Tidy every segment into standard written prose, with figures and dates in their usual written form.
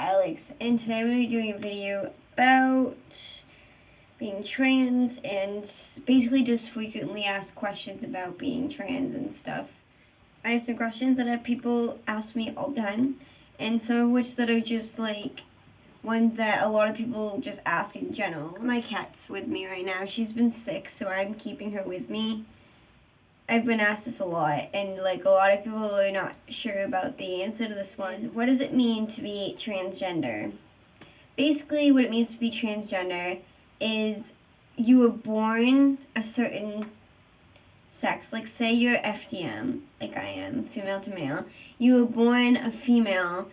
Alex, and today I'm going to be doing a video about being trans and basically just frequently asked questions about being trans and stuff. I have some questions that people ask me all the time, and some of which that are just like ones that a lot of people just ask in general. My cat's with me right now. She's been sick, so I'm keeping her with me. I've been asked this a lot, and like a lot of people are not sure about the answer to this one. What does it mean to be transgender? Basically, what it means to be transgender is you were born a certain sex. Like, say you're FTM, like I am, female to male. You were born a female,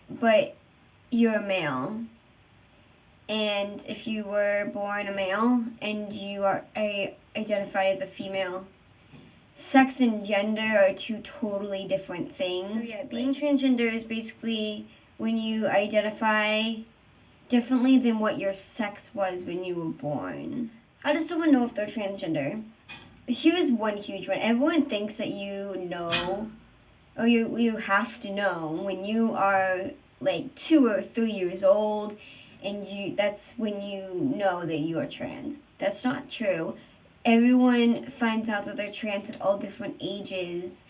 but you're a male. And if you were born a male and you are identify as a female, sex and gender are two totally different things. So yeah, being transgender is basically when you identify differently than what your sex was when you were born. How does someone know if they're transgender? Here's one huge one. Everyone thinks that you know, or you have to know when you are like 2 or 3 years old, and that's when you know that you are trans. That's not true. Everyone finds out that they're trans at all different ages,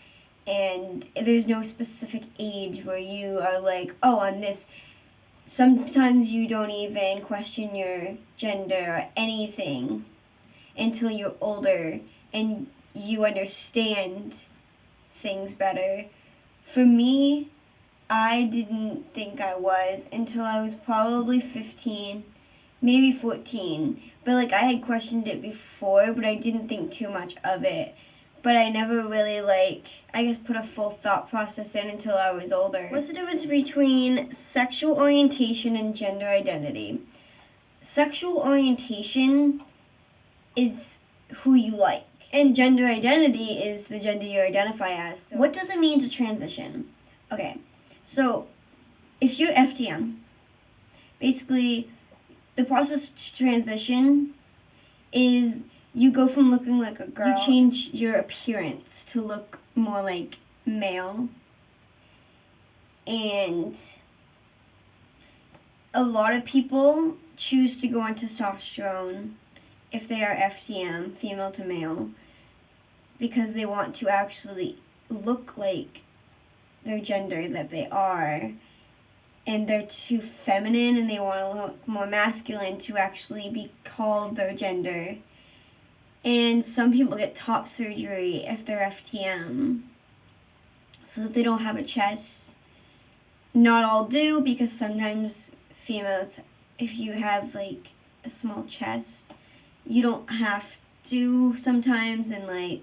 and there's no specific age where you are like, oh, I'm this. Sometimes you don't even question your gender or anything until you're older and you understand things better. For me, I didn't think I was until I was probably 15, maybe 14. But like I had questioned it before, but I didn't think too much of it. But I never really put a full thought process in until I was older. What's the difference between sexual orientation and gender identity? Sexual orientation is who you like, and gender identity is the gender you identify as. So what does it mean to transition? Okay, so if you're FTM, basically the process to transition is you go from looking like a girl, you change your appearance to look more like male, and a lot of people choose to go on testosterone if they are FTM, female to male, because they want to actually look like their gender that they are, and they're too feminine and they want to look more masculine to actually be called their gender. And some people get top surgery if they're FTM so that they don't have a chest. Not all do, because sometimes females, if you have like a small chest, you don't have to sometimes, and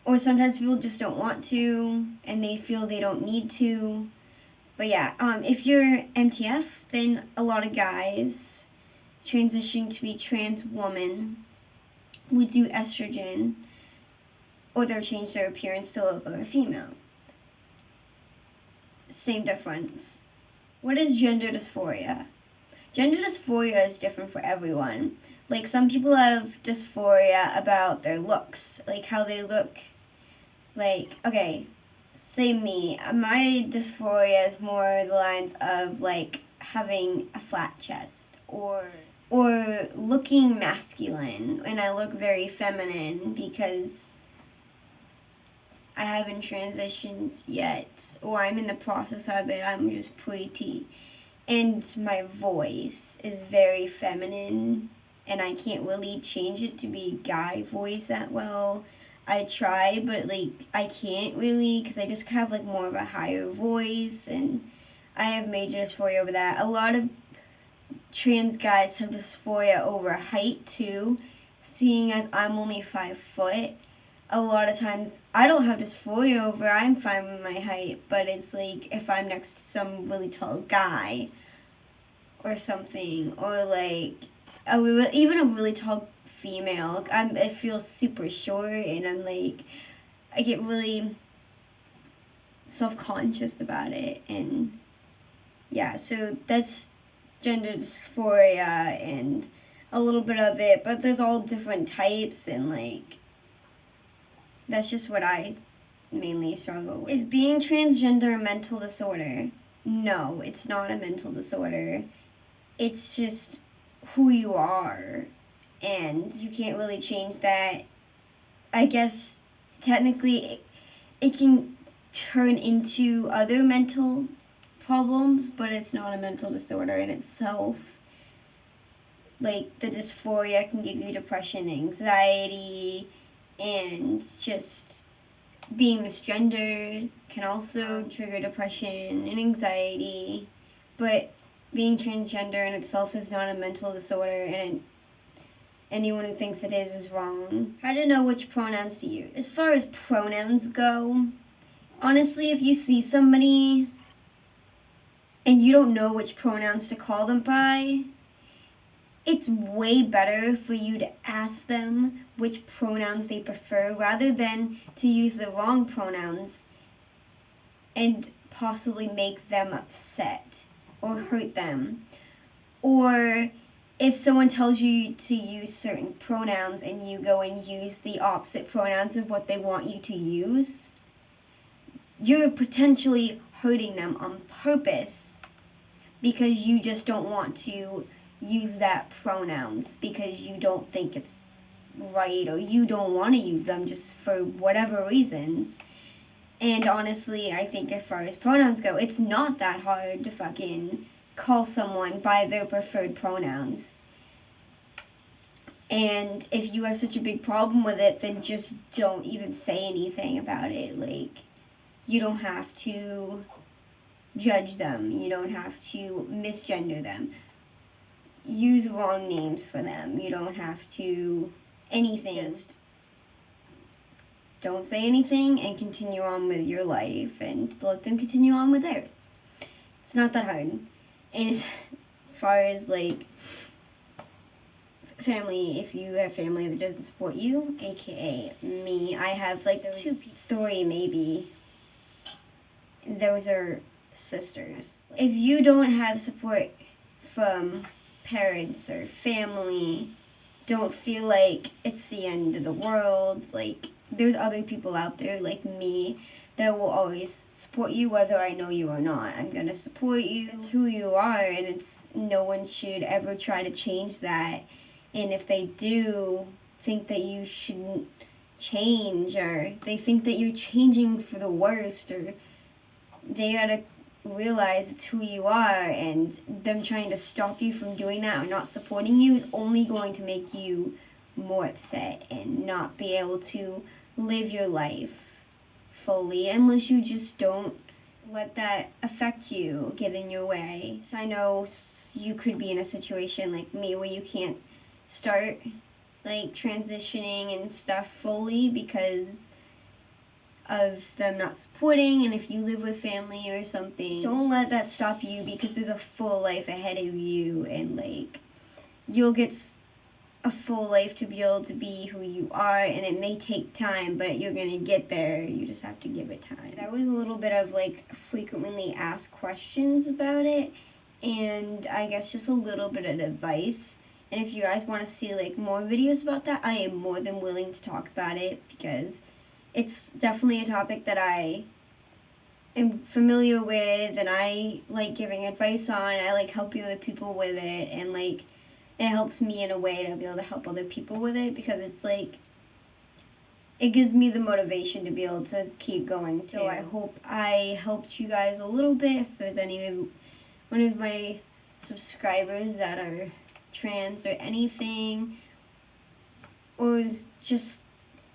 or sometimes people just don't want to and they feel they don't need to. But yeah, if you're MTF, then a lot of guys transitioning to be trans woman would do estrogen, or they'll change their appearance to look like a female. Same difference. What is gender dysphoria? Gender dysphoria is different for everyone. Like, some people have dysphoria about their looks, like how they look. Like, okay, say me, my dysphoria is more the lines of like having a flat chest, or looking masculine, and I look very feminine because I haven't transitioned yet, or I'm in the process of it. I'm just pretty, and my voice is very feminine, and I can't really change it to be a guy voice that well. I try, but like I can't really, because I just have like more of a higher voice, and I have major dysphoria over that. A lot of trans guys have dysphoria over height too, seeing as I'm only 5 foot. A lot of times I don't have dysphoria over, I'm fine with my height, but it's like if I'm next to some really tall guy or something, or like even a really tall female, I feel super short, and I'm like, I get really self-conscious about it. And yeah, so that's gender dysphoria and a little bit of it, but there's all different types, and like that's just what I mainly struggle with. Is being transgender a mental disorder? no, it's not a mental disorder. It's just who you are, and you can't really change that. I guess technically it can turn into other mental problems, but it's not a mental disorder in itself. Like, the dysphoria can give you depression, anxiety, and just being misgendered can also trigger depression and anxiety. But being transgender in itself is not a mental disorder, and anyone who thinks it is wrong. How to know which pronouns to use. As far as pronouns go, honestly, if you see somebody and you don't know which pronouns to call them by, it's way better for you to ask them which pronouns they prefer rather than to use the wrong pronouns and possibly make them upset or hurt them. Or if someone tells you to use certain pronouns and you go and use the opposite pronouns of what they want you to use, you're potentially hurting them on purpose because you just don't want to use that pronouns because you don't think it's right, or you don't want to use them just for whatever reasons. And honestly, I think as far as pronouns go, it's not that hard to fucking call someone by their preferred pronouns. And if you have such a big problem with it, then just don't even say anything about it. Like, you don't have to judge them. You don't have to misgender them. Use wrong names for them. You don't have to anything. Just don't say anything and continue on with your life and let them continue on with theirs. It's not that hard. And as far as like family, if you have family that doesn't support you, aka me, I have like three maybe. Those are sisters. If you don't have support from parents or family, don't feel like it's the end of the world. Like, there's other people out there like me that will always support you whether I know you or not. I'm gonna support you. It's who you are, and it's no one should ever try to change that. And if they do think that you shouldn't change, or they think that you're changing for the worst, or they gotta realize it's who you are, and them trying to stop you from doing that or not supporting you is only going to make you more upset and not be able to live your life fully unless you just don't let that affect you, get in your way. So I know you could be in a situation like me where you can't start like transitioning and stuff fully because of them not supporting, and if you live with family or something, don't let that stop you because there's a full life ahead of you, and like you'll get a full life to be able to be who you are, and it may take time, but you're gonna get there. You just have to give it time. That was a little bit of like frequently asked questions about it, and I guess just a little bit of advice. And if you guys want to see like more videos about that, I am more than willing to talk about it because it's definitely a topic that I am familiar with, and I like giving advice on. I like helping other people with it, and like it helps me in a way to be able to help other people with it because it's like it gives me the motivation to be able to keep going. So I hope I helped you guys a little bit. If there's one of my subscribers that are trans or anything, or just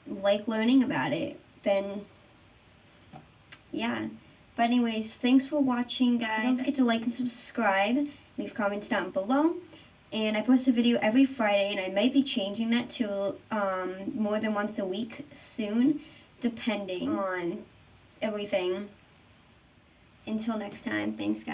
like learning about it, then yeah. But anyways, thanks for watching, guys. Don't forget to like and subscribe, leave comments down below, and I post a video every Friday, and I might be changing that to more than once a week soon, depending on everything. Until next time, thanks guys.